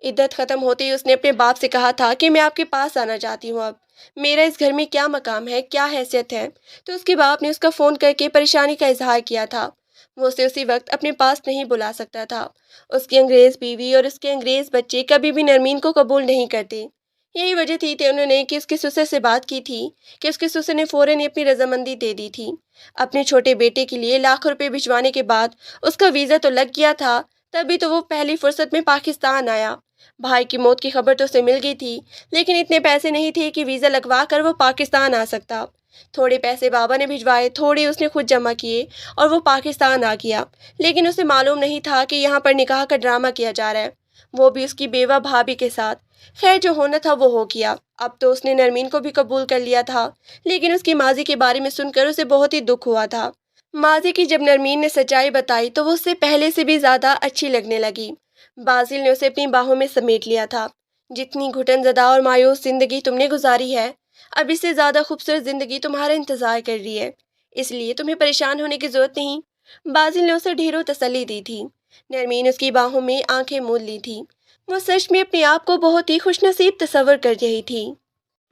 عدت ختم ہوتے ہی اس نے اپنے باپ سے کہا تھا کہ میں آپ کے پاس آنا چاہتی ہوں، اب میرا اس گھر میں کیا مقام ہے، کیا حیثیت ہے؟ تو اس کے باپ نے اس کا فون کر کے پریشانی کا اظہار کیا تھا، وہ اسے اسی وقت اپنے پاس نہیں بلا سکتا تھا۔ اس کی انگریز بیوی اور اس کے انگریز بچے کبھی بھی نرمین کو قبول نہیں کرتے۔ یہی وجہ تھی کہ انہوں نے کہ اس کے سسر سے بات کی تھی کہ اس کے سسر نے فوراً ہی اپنی رضامندی دے دی تھی۔ اپنے چھوٹے بیٹے کے لیے لاکھوں روپے بھجوانے کے بعد اس کا ویزا تو لگ گیا تھا، تبھی تو وہ پہلی فرصت میں پاکستان آیا۔ بھائی کی موت کی خبر تو اسے مل گئی تھی، لیکن اتنے پیسے نہیں تھے کہ ویزا لگوا کر وہ پاکستان آ سکتا۔ تھوڑے پیسے بابا نے بھجوائے، تھوڑے اس نے خود جمع کیے اور وہ پاکستان آ گیا، لیکن اسے معلوم نہیں تھا کہ یہاں پر نکاح کا ڈرامہ کیا جا رہا ہے، وہ بھی اس کی بیوہ بھابھی کے ساتھ۔ خیر جو ہونا تھا وہ ہو گیا، اب تو اس نے نرمین کو بھی قبول کر لیا تھا، لیکن اس کی ماضی کے بارے میں سن کر اسے بہت ہی دکھ ہوا تھا۔ ماضی کی جب نرمین نے سچائی بتائی تو وہ اس سے پہلے سے بھی زیادہ اچھی لگنے لگی۔ بازل نے اسے اپنی باہوں میں سمیٹ لیا تھا۔ جتنی گھٹن زدہ اور مایوس زندگی تم نے گزاری ہے، اب اس سے زیادہ خوبصورت زندگی تمہارا انتظار کر رہی ہے، اس لیے تمہیں پریشان ہونے کی ضرورت نہیں، بازل نے اسے ڈھیروں تسلی دی تھی۔ نرمین اس کی باہوں میں آنکھیں موند لی تھی، وہ سچ میں اپنے آپ کو بہت ہی خوش نصیب تصور کر رہی تھی۔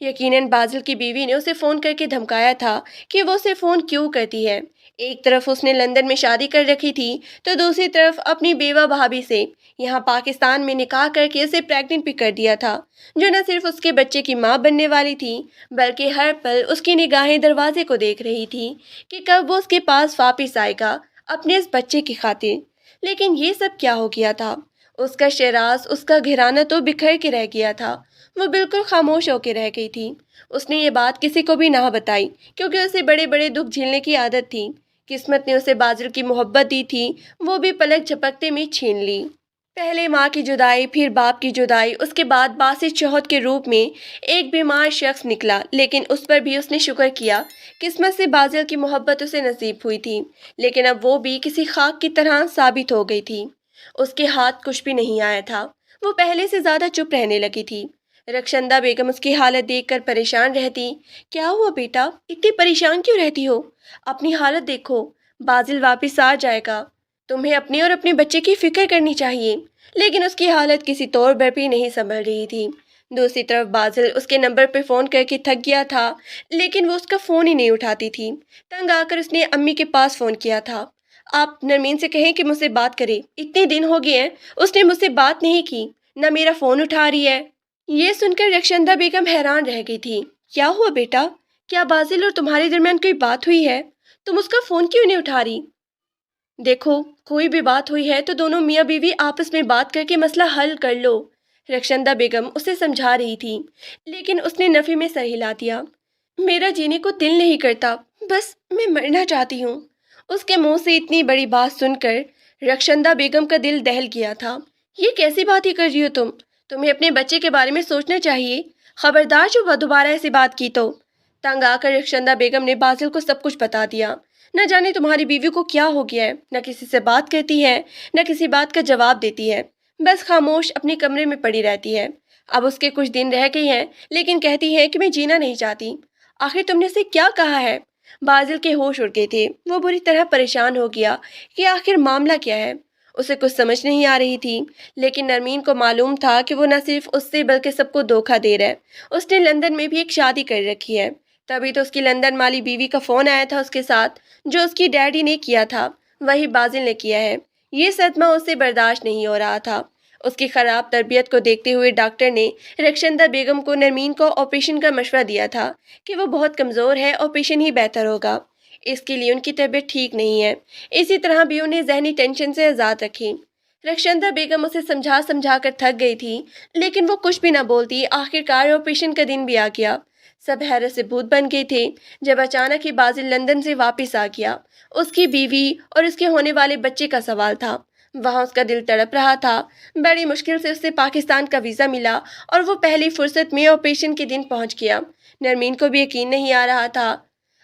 یقیناً بازل کی بیوی نے اسے فون کر کے دھمکایا تھا کہ وہ اسے فون کیوں کرتی ہے۔ ایک طرف اس نے لندن میں شادی کر رکھی تھی تو دوسری طرف اپنی بیوہ بھابھی سے یہاں پاکستان میں نکاح کر کے اسے پریگننٹ بھی کر دیا تھا، جو نہ صرف اس کے بچے کی ماں بننے والی تھی بلکہ ہر پل اس کی نگاہیں دروازے کو دیکھ رہی تھی کہ کب وہ اس کے پاس واپس آئے گا اپنے اس بچے کی خاطر۔ لیکن یہ سب کیا ہو گیا تھا؟ اس کا شیراز، اس کا گھرانہ تو بکھر کے رہ گیا تھا۔ وہ بالکل خاموش ہو کے رہ گئی تھی۔ اس نے یہ بات کسی کو بھی نہ بتائی کیونکہ اسے بڑے بڑے دکھ جھیلنے کی عادت تھی۔ قسمت نے اسے بازل کی محبت دی تھی، وہ بھی پلک جھپکتے میں چھین لی۔ پہلے ماں کی جدائی، پھر باپ کی جدائی، اس کے بعد باسی چوہد کے روپ میں ایک بیمار شخص نکلا، لیکن اس پر بھی اس نے شکر کیا۔ قسمت سے بازل کی محبت اسے نصیب ہوئی تھی، لیکن اب وہ بھی کسی خاک کی طرح ثابت ہو گئی تھی۔ اس کے ہاتھ کچھ بھی نہیں آیا تھا، وہ پہلے سے زیادہ چپ رہنے لگی تھی۔ رخشندہ بیگم اس کی حالت دیکھ کر پریشان رہتی۔ کیا ہوا بیٹا؟ اتنی پریشان کیوں رہتی ہو؟ اپنی حالت دیکھو، بازل واپس آ جائے گا، تمہیں اپنے اور اپنے بچے کی فکر کرنی چاہیے۔ لیکن اس کی حالت کسی طور پر بھی نہیں سنبھل رہی تھی۔ دوسری طرف بازل اس کے نمبر پہ فون کر کے تھک گیا تھا، لیکن وہ اس کا فون ہی نہیں اٹھاتی تھی۔ تنگ آ کر اس نے امی کے پاس فون کیا تھا۔ آپ نرمین سے کہیں کہ مجھ سے بات کرے، اتنے دن ہو گئے ہیں اس نے مجھ سے بات نہیں کی، نہ میرا فون اٹھا رہی ہے۔ یہ سن کر رخشندہ بیگم حیران رہ گئی تھی۔ کیا ہوا بیٹا؟ کیا بازل اور تمہارے درمیان کوئی بات ہوئی ہے؟ تم اس کا فون کیوں نہیں اٹھا رہی؟ دیکھو، کوئی بھی بات ہوئی ہے تو دونوں میاں بیوی آپس میں بات کر کے مسئلہ حل کر لو۔ رخشندہ بیگم اسے سمجھا رہی تھی، لیکن اس نے نفی میں سر ہلا دیا۔ میرا جینے کو دل نہیں کرتا، بس میں مرنا چاہتی ہوں۔ اس کے منہ سے اتنی بڑی بات سن کر رخشندہ بیگم کا دل دہل گیا تھا۔ یہ کیسی بات ہی کر رہی ہو تم؟ تمہیں اپنے بچے کے بارے میں سوچنا چاہیے، خبردار جو دوبارہ ایسی بات کی تو۔ تنگ آ کر رخشندہ بیگم نے بازل کو سب کچھ بتا دیا۔ نہ جانے تمہاری بیوی کو کیا ہو گیا ہے، نہ کسی سے بات کرتی ہے، نہ کسی بات کا جواب دیتی ہے، بس خاموش اپنے کمرے میں پڑی رہتی ہے۔ اب اس کے کچھ دن رہ گئے ہیں، لیکن کہتی ہے کہ میں جینا نہیں چاہتی۔ آخر تم نے اسے کیا کہا ہے؟ بازل کے ہوش اڑ گئے تھے، وہ بری طرح پریشان ہو گیا کہ آخر معاملہ کیا ہے۔ اسے کچھ سمجھ نہیں آ رہی تھی، لیکن نرمین کو معلوم تھا کہ وہ نہ صرف اس سے بلکہ سب کو دھوکہ دے رہا ہے۔ اس نے لندن میں بھی ایک شادی کر رکھی ہے، تبھی تو اس کی لندن والی بیوی کا فون آیا تھا اس کے ساتھ، جو اس کی ڈیڈی نے کیا تھا وہی بازل نے کیا ہے۔ یہ صدمہ اسے برداشت نہیں ہو رہا تھا۔ اس کی خراب تربیت کو دیکھتے ہوئے ڈاکٹر نے رخشندہ بیگم کو نرمین کو آپریشن کا مشورہ دیا تھا کہ وہ بہت کمزور ہے، آپریشن ہی بہتر ہوگا، اس کے لیے ان کی طبیعت ٹھیک نہیں ہے۔ اسی طرح بھی انہیں ذہنی ٹینشن سے آزاد رکھیں۔ رخشندہ بیگم اسے سمجھا سمجھا کر تھک گئی تھی، لیکن وہ کچھ بھی نہ بولتی۔ آخرکار آپریشن کا دن بھی آ گیا۔ سب حیرت سے بھوت بن گئے تھے جب اچانک ہی بازل لندن سے واپس آ گیا۔ اس کی بیوی اور اس کے ہونے والے بچے کا سوال تھا۔ وہاں اس کا دل تڑپ رہا تھا۔ بڑی مشکل سے اسے پاکستان کا ویزا ملا اور وہ پہلی فرصت میں آپریشن کے دن پہنچ گیا۔ نرمین کو بھی یقین نہیں آ رہا تھا۔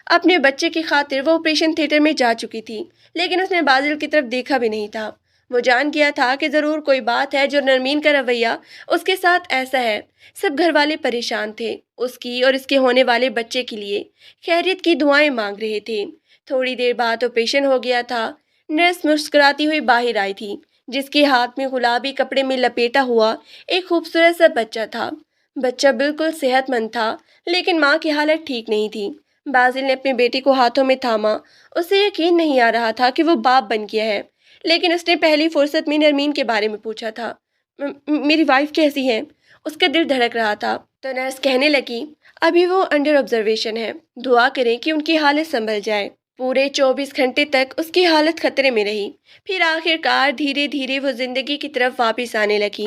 اپنے بچے کی خاطر وہ آپریشن تھیٹر میں جا چکی تھی، لیکن اس نے بازل کی طرف دیکھا بھی نہیں تھا۔ وہ جان گیا تھا کہ ضرور کوئی بات ہے جو نرمین کا رویہ اس کے ساتھ ایسا ہے۔ سب گھر والے پریشان تھے، اس کی اور اس کے ہونے والے بچے کے لیے خیریت کی دعائیں مانگ رہے تھے۔ تھوڑی دیر بعد آپریشن ہو گیا تھا۔ نرس مسکراتی ہوئی باہر آئی تھی، جس کے ہاتھ میں گلابی کپڑے میں لپیٹا ہوا ایک خوبصورت سا بچہ تھا۔ بچہ بالکل صحت مند تھا، لیکن ماں کی حالت ٹھیک نہیں تھی۔ بازل نے اپنے بیٹے کو ہاتھوں میں تھاما۔ اسے یقین نہیں آ رہا تھا کہ وہ باپ بن گیا ہے، لیکن اس نے پہلی فرصت میں نرمین کے بارے میں پوچھا تھا۔ میری وائف کیسی ہے؟ اس کا دل دھڑک رہا تھا۔ تو نرس کہنے لگی، ابھی وہ انڈر آبزرویشن ہے، دعا کریں کہ ان کی حالت سنبھل جائے۔ پورے 24 گھنٹے تک اس کی حالت خطرے میں رہی، پھر آخرکار دھیرے دھیرے وہ زندگی کی طرف واپس آنے لگی۔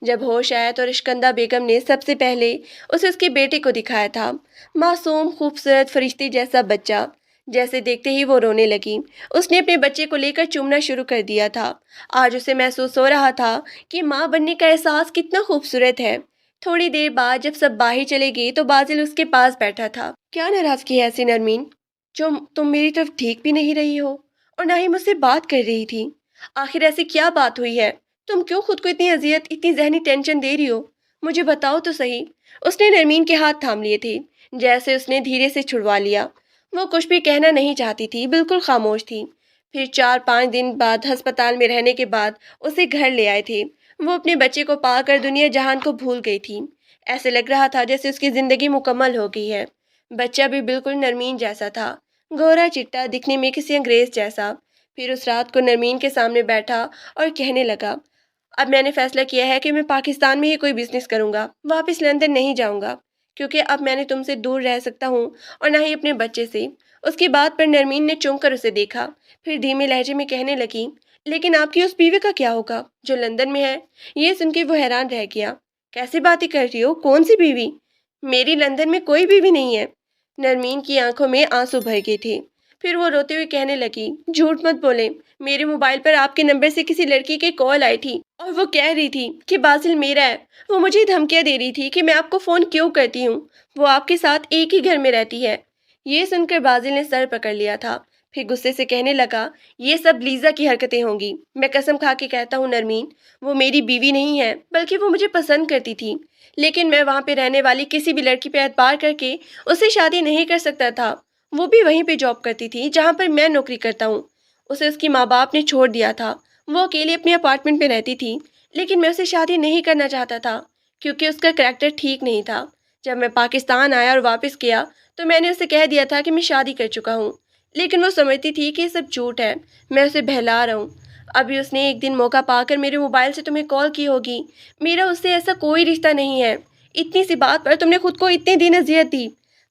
جب ہوش آیا تو رخشندہ بیگم نے سب سے پہلے اسے اس کے بیٹے کو دکھایا تھا، معصوم خوبصورت فرشتے جیسا بچہ۔ جیسے دیکھتے ہی وہ رونے لگی۔ اس نے اپنے بچے کو لے کر چومنا شروع کر دیا تھا۔ آج اسے محسوس ہو رہا تھا کہ ماں بننے کا احساس کتنا خوبصورت ہے۔ تھوڑی دیر بعد جب سب باہر چلے گئے تو بازل اس کے پاس بیٹھا تھا۔ کیا ناراضگی ہے ایسی نرمین، جو تم میری طرف دیکھ بھی نہیں رہی ہو اور نہ ہی مجھ سے بات کر رہی تھی؟ آخر ایسی کیا بات ہوئی ہے؟ تم کیوں خود کو اتنی اذیت، اتنی ذہنی ٹینشن دے رہی ہو؟ مجھے بتاؤ تو صحیح۔ اس نے نرمین کے ہاتھ تھام لیے تھے، جیسے اس نے دھیرے سے چھڑوا لیا۔ وہ کچھ بھی کہنا نہیں چاہتی تھی، بالکل خاموش تھی۔ پھر 4-5 دن بعد ہسپتال میں رہنے کے بعد اسے گھر لے آئے تھے۔ وہ اپنے بچے کو پا کر دنیا جہان کو بھول گئی تھی۔ ایسے لگ رہا تھا جیسے اس کی زندگی مکمل ہو گئی ہے۔ بچہ بھی بالکل نرمین جیسا تھا، گورا چٹا، دکھنے میں کسی انگریز جیسا۔ پھر اس رات کو نرمین کے سامنے بیٹھا اور کہنے لگا، اب میں نے فیصلہ کیا ہے کہ میں پاکستان میں ہی کوئی بزنس کروں گا، واپس لندن نہیں جاؤں گا، کیونکہ اب میں نے تم سے دور رہ سکتا ہوں اور نہ ہی اپنے بچے سے۔ اس کی بات پر نرمین نے چونک کر اسے دیکھا، پھر دھیمے لہجے میں کہنے لگی، لیکن آپ کی اس بیوی کا کیا ہوگا جو لندن میں ہے؟ یہ سن کے وہ حیران رہ گیا۔ کیسی باتیں کر رہی ہو؟ کون سی بیوی؟ میری لندن میں کوئی بیوی نہیں ہے۔ نرمین کی آنکھوں میں آنسو بھر گئے تھے۔ پھر وہ روتے ہوئے کہنے لگی، جھوٹ مت بولیں، میرے موبائل پر آپ کے نمبر سے کسی لڑکی کی کال آئی تھی اور وہ کہہ رہی تھی کہ باسل میرا ہے۔ وہ مجھے دھمکیاں دے رہی تھی کہ میں آپ کو فون کیوں کرتی ہوں، وہ آپ کے ساتھ ایک ہی گھر میں رہتی ہے۔ یہ سن کر باسل نے سر پکڑ لیا تھا، پھر غصے سے کہنے لگا، یہ سب لیزا کی حرکتیں ہوں گی۔ میں قسم کھا کے کہتا ہوں نرمین، وہ میری بیوی نہیں ہے، بلکہ وہ مجھے پسند کرتی تھی، لیکن میں وہاں پہ رہنے والی کسی بھی لڑکی پہ اعتبار کر کے اس سے شادی نہیں کر سکتا تھا۔ وہ بھی وہیں پہ جاب کرتی تھی جہاں پر میں نوکری کرتا ہوں۔ اسے اس کی ماں باپ نے چھوڑ دیا تھا، وہ اکیلے اپنے اپارٹمنٹ میں رہتی تھی، لیکن میں اسے شادی نہیں کرنا چاہتا تھا کیونکہ اس کا کریکٹر ٹھیک نہیں تھا۔ جب میں پاکستان آیا اور واپس گیا تو میں نے اسے کہہ دیا تھا کہ میں شادی کر چکا ہوں، لیکن وہ سمجھتی تھی کہ یہ سب جھوٹ ہے، میں اسے بہلا رہا ہوں۔ ابھی اس نے ایک دن موقع پا کر میرے موبائل سے تمہیں کال کی ہوگی، میرا اس سے ایسا کوئی رشتہ نہیں ہے۔ اتنی سی بات پر تم نے خود کو اتنے دن اذیت دی۔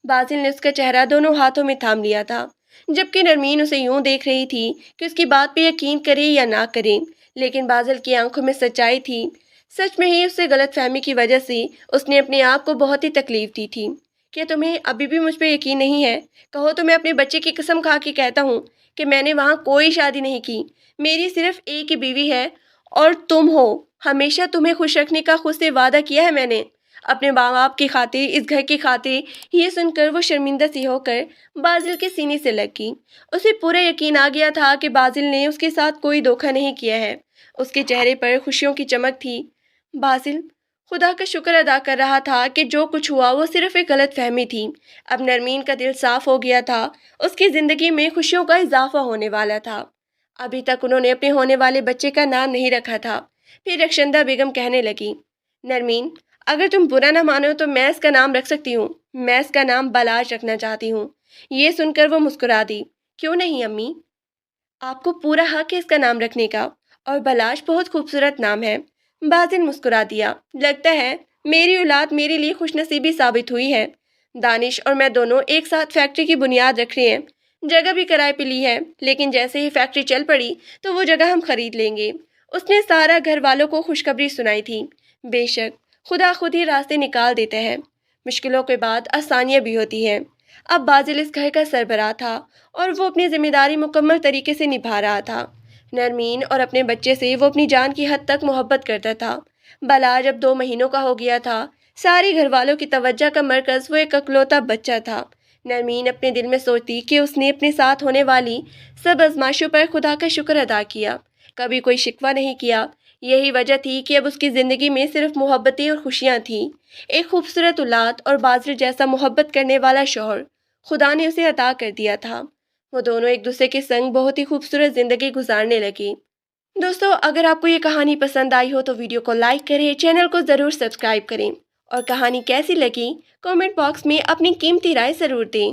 باسل نے اس کا چہرہ دونوں ہاتھوں میں تھام لیا تھا، جبکہ نرمین اسے یوں دیکھ رہی تھی کہ اس کی بات پہ یقین کرے یا نہ کرے، لیکن باسل کی آنکھوں میں سچائی تھی۔ سچ میں ہی اس سے غلط فہمی کی وجہ سے اس نے اپنے آپ کو بہت ہی تکلیف دی تھی۔ کیا تمہیں ابھی بھی مجھ پہ یقین نہیں ہے؟ کہو تو میں اپنے بچے کی قسم کھا کے کہتا ہوں کہ میں نے وہاں کوئی شادی نہیں کی، میری صرف ایک ہی بیوی ہے اور تم ہو۔ ہمیشہ تمہیں خوش رکھنے کا خود سے وعدہ کیا ہے میں نے، اپنے ماں باپ کی خاطر، اس گھر کی خاطر۔ یہ سن کر وہ شرمندہ سی ہو کر باسل کے سینے سے لگ گئی۔ اسے پورا یقین آ گیا تھا کہ باسل نے اس کے ساتھ کوئی دھوکہ نہیں کیا ہے۔ اس کے چہرے پر خوشیوں کی چمک تھی۔ باسل خدا کا شکر ادا کر رہا تھا کہ جو کچھ ہوا وہ صرف ایک غلط فہمی تھی۔ اب نرمین کا دل صاف ہو گیا تھا، اس کی زندگی میں خوشیوں کا اضافہ ہونے والا تھا۔ ابھی تک انہوں نے اپنے ہونے والے بچے کا نام نہیں رکھا تھا۔ پھر رخشندہ بیگم کہنے لگی، نرمین اگر تم برا نہ مانو تو میں اس کا نام رکھ سکتی ہوں، میں اس کا نام بلاش رکھنا چاہتی ہوں۔ یہ سن کر وہ مسکرا دی، کیوں نہیں امی، آپ کو پورا حق ہے اس کا نام رکھنے کا، اور بلاش بہت خوبصورت نام ہے۔ باسل مسکرا دیا، لگتا ہے میری اولاد میرے لیے خوش نصیبی ثابت ہوئی ہے۔ دانش اور میں دونوں ایک ساتھ فیکٹری کی بنیاد رکھ رہے ہیں، جگہ بھی کرائے پہ لی ہے، لیکن جیسے ہی فیکٹری چل پڑی تو وہ جگہ ہم خرید لیں گے۔ اس نے سارا گھر والوں کو خوشخبری سنائی تھی۔ بے شک خدا خود ہی راستے نکال دیتا ہے، مشکلوں کے بعد آسانیاں بھی ہوتی ہیں۔ اب باسل اس گھر کا سربراہ تھا اور وہ اپنی ذمہ داری مکمل طریقے سے نبھا رہا تھا۔ نرمین اور اپنے بچے سے وہ اپنی جان کی حد تک محبت کرتا تھا۔ بلا جب 2 مہینوں کا ہو گیا تھا، سارے گھر والوں کی توجہ کا مرکز وہ ایک اکلوتا بچہ تھا۔ نرمین اپنے دل میں سوچتی کہ اس نے اپنے ساتھ ہونے والی سب آزمائشوں پر خدا کا شکر ادا کیا، کبھی کوئی شکوہ نہیں کیا۔ یہی وجہ تھی کہ اب اس کی زندگی میں صرف محبتیں اور خوشیاں تھیں، ایک خوبصورت اولاد اور باسل جیسا محبت کرنے والا شوہر خدا نے اسے عطا کر دیا تھا۔ وہ دونوں ایک دوسرے کے سنگ بہت ہی خوبصورت زندگی گزارنے لگے۔ دوستو اگر آپ کو یہ کہانی پسند آئی ہو تو ویڈیو کو لائک کریں، چینل کو ضرور سبسکرائب کریں، اور کہانی کیسی لگی کامنٹ باکس میں اپنی قیمتی رائے ضرور دیں۔